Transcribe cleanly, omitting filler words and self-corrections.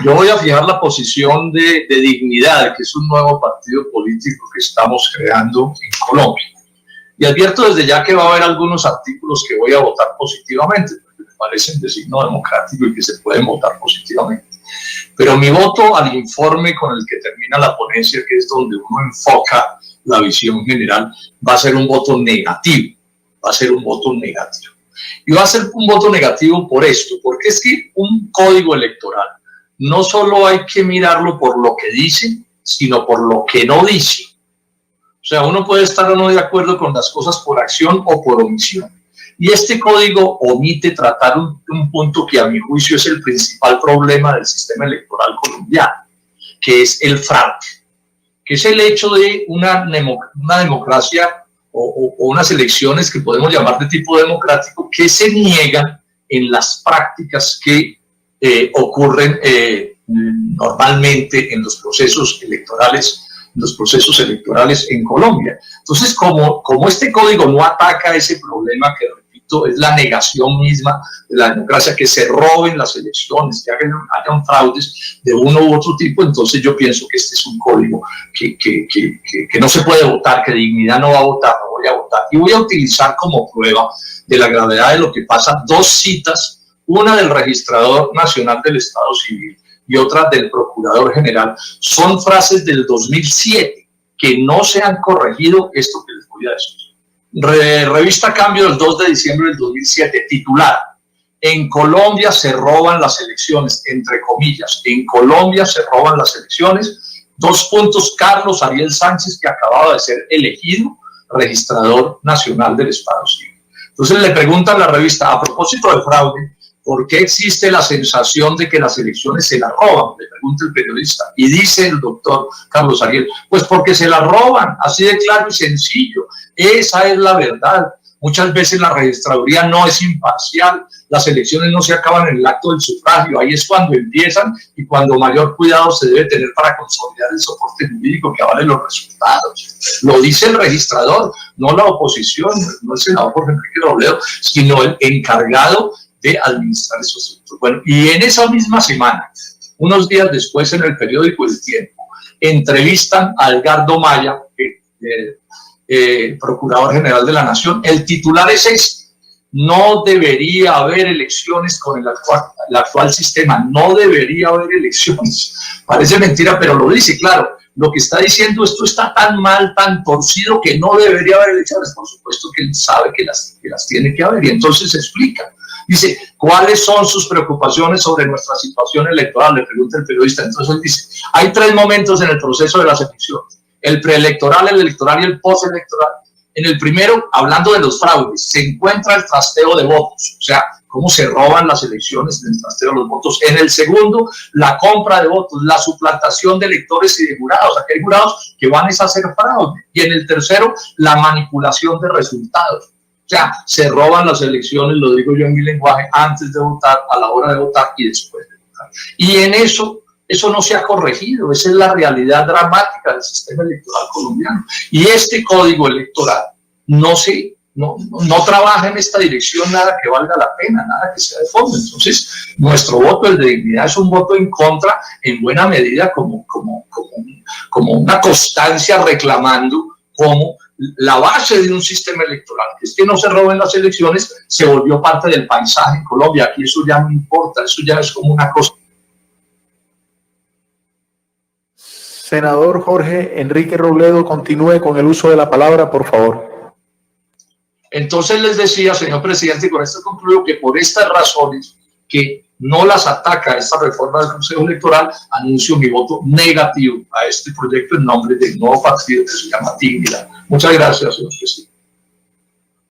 Yo voy a fijar la posición de Dignidad, que es un nuevo partido político que estamos creando en Colombia. Y advierto desde ya que va a haber algunos artículos que voy a votar positivamente, porque me parecen de signo democrático y que se pueden votar positivamente. Pero mi voto al informe con el que termina la ponencia, que es donde uno enfoca la visión general, va a ser un voto negativo. Va a ser un voto negativo. Y va a ser un voto negativo por esto, porque es que un código electoral no solo hay que mirarlo por lo que dice, sino por lo que no dice. O sea, uno puede estar o no de acuerdo con las cosas por acción o por omisión. Y este código omite tratar un punto que a mi juicio es el principal problema del sistema electoral colombiano, que es el fraude, que es el hecho de una democracia o unas elecciones que podemos llamar de tipo democrático que se niegan en las prácticas que ocurren normalmente en los procesos electorales en Colombia. Entonces, como este código no ataca ese problema, que repito, es la negación misma de la democracia, que se roben las elecciones, que hayan fraudes de uno u otro tipo, entonces yo pienso que este es un código que no se puede votar, que Dignidad no va a votar, no voy a votar. Y voy a utilizar como prueba de la gravedad de lo que pasa dos citas, una del Registrador Nacional del Estado Civil y otra del Procurador General. Son frases del 2007 que no se han corregido, esto que les voy a decir. Revista Cambio del 2 de diciembre del 2007, titular: en Colombia se roban las elecciones, entre comillas, en Colombia se roban las elecciones, : Carlos Ariel Sánchez, que acababa de ser elegido Registrador Nacional del Estado Civil. Entonces le preguntan a la revista, a propósito de fraude, ¿por qué existe la sensación de que las elecciones se las roban?, le pregunta el periodista. Y dice el doctor Carlos Ariel, pues porque se las roban, así de claro y sencillo. Esa es la verdad. Muchas veces la registraduría no es imparcial, las elecciones no se acaban en el acto del sufragio, ahí es cuando empiezan y cuando mayor cuidado se debe tener para consolidar el soporte jurídico que avale los resultados. Lo dice el registrador, no la oposición, no el senador Jorge Enrique Robledo, sino el encargado de administrar esos asuntos. Bueno, y en esa misma semana, unos días después, en el periódico El Tiempo, entrevistan a Edgardo Maya, Procurador General de la Nación. El titular es este: no debería haber elecciones con el actual sistema, no debería haber elecciones. Parece mentira, pero lo dice, claro. Lo que está diciendo, esto está tan mal, tan torcido, que no debería haber elecciones. Por supuesto que él sabe que las tiene que haber, y entonces se explica. Dice, ¿cuáles son sus preocupaciones sobre nuestra situación electoral?, le pregunta el periodista. Entonces él dice, hay 3 momentos en el proceso de las elecciones: el preelectoral, el electoral y el postelectoral. En el primero, hablando de los fraudes, se encuentra el trasteo de votos, o sea, cómo se roban las elecciones en el trasteo de los votos. En el segundo, la compra de votos, la suplantación de electores y de jurados. Aquí hay jurados que van a hacer fraude. Y en el tercero, la manipulación de resultados. O sea, se roban las elecciones, lo digo yo en mi lenguaje, antes de votar, a la hora de votar y después de votar. Y en eso no se ha corregido. Esa es la realidad dramática del sistema electoral colombiano. Y este código electoral no trabaja en esta dirección nada que valga la pena, nada que sea de fondo. Entonces, nuestro voto, el de Dignidad, es un voto en contra, en buena medida como una constancia reclamando como la base de un sistema electoral, que es que no se roben las elecciones, se volvió parte del paisaje en Colombia. Aquí eso ya no importa, eso ya es como una cosa. Senador Jorge Enrique Robledo, continúe con el uso de la palabra, por favor. Entonces les decía, señor presidente, y con esto concluyo, que por estas razones que no las ataca esta reforma del Consejo Electoral, anuncio mi voto negativo a este proyecto en nombre del nuevo partido que se llama Dignidad. Muchas gracias, señor presidente.